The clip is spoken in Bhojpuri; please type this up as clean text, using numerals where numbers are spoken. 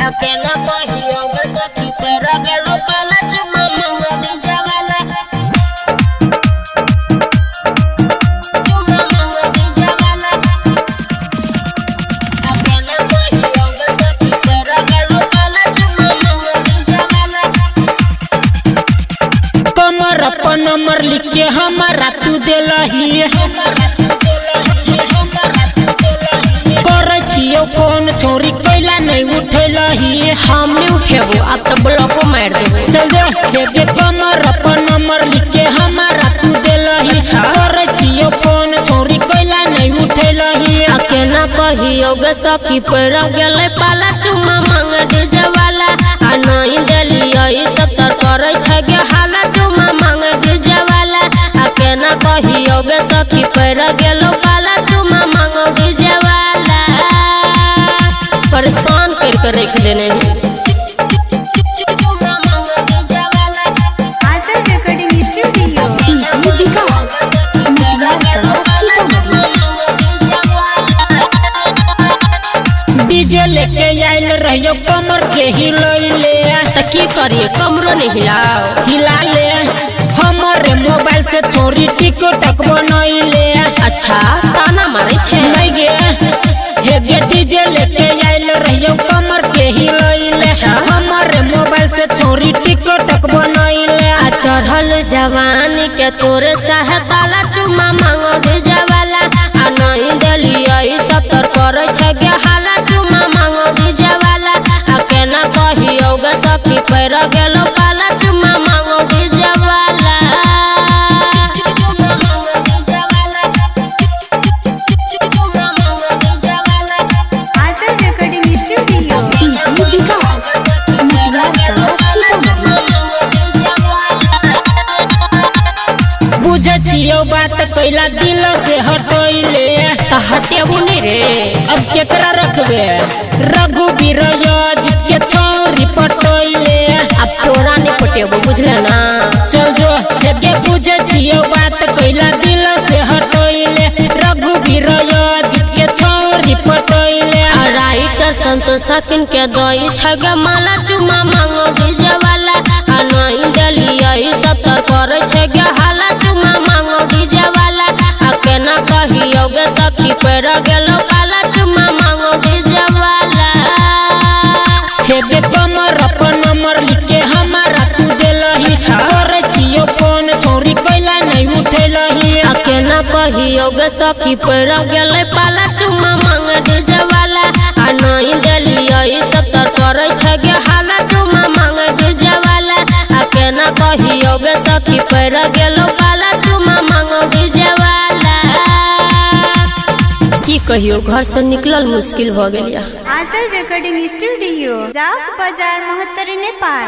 अकेला कहियो गे सखी पर गेलो पाला चुमा मंगा डीजे वाला चुमा मंगा डीजे वाला अकेला कहियो गे सखी पर गेलो पाला चुमा मंगा डीजे वाला कमर अपन नंबर लिख के हमारा तू देलही फोन चोरी कैला नहीं उठेलही हम नहीं उठेबो अब तो ब्लॉको मार देबो चल जा हेगे कमर अपन नंबर लिख के हमारा तू देलही करे छियो फोन चोरी कैला नहीं उठेलही अकेला कहियो गे सखी पर गेले पाला चुमा मांग डीजे वाला आ नहीं देलियो ई सब तर करे छ गे हाला चुमा मांग डीजे वाला अकेला कहियो गे सखी पर गेलो पाला चुमा मांग डीजे वाला परेशान करके रख देने डीजे लेके आइल रहियो कमर के हिलैले त की करिए कमरो नहीं हिलाओ हिला ले हमारे मोबाइल से चोरी टिकटॉक बनैले अच्छा ताना मारे छे नहीं गे हेगे डीजे लेके आइल रहियो कमर के हिलैले हमारे मोबाइल से चोरी टिकटॉक बनैले आ चढ़ल जवानी के तोरे चाहे ताला चुमा मांगो डीजे वाला आ नहीं देलियो ई सब तर करे छ गे हाला चुमा मांगो डीजे वाला आ केना कहियो गे सखी पैर गेलो पाला चुमा मांगो डीजे वाला चुमा मांगो डीजे वाला चुमा मांगो डीजे वाला आचल रिकॉर्डिंग स्टूडियो बुझे छियो बात कैला दिल से हटैले त हटेबो नहीं रे अब केकरा रखबे रघुवीर जी के छौरी पटैले अब तोरा नहीं पटेबो बुझले ना चल जो हेगे बुझे छियो बात कैला दिल से हटैले रघुवीर जी के छौरी पटैले आ राइटर संतोष किन के दई छ गे माला चुमा मांगो डीजे वाला आ नहीं देलियो ई सब तर करे छ गे हाला चुमा मांगो डीजे वाला आ केना कहियो गे सखी पैर गेलो पाला चुमा मांगो डीजे वाला हेगे कमर अपन नंबर लिख के हमारा तू देलही करे छियो फोन चोरी कैला नहीं उठेलही आ केना कहियो गे सखी पैर गेले पाला चुमा मांग डीजे वाला आ नहीं देलियो ई सब तर करे छ गे हाला चुमा मांग डीजे वाला आ केना कहियो गे सखी पैर गेलो पाला चुमा मांग डीजे वाला की कहियो घर से निकलल मुश्किल भ गेलिया आचल रिकॉर्डिंग स्टूडियो जाओ बाजार 69 नेपाल।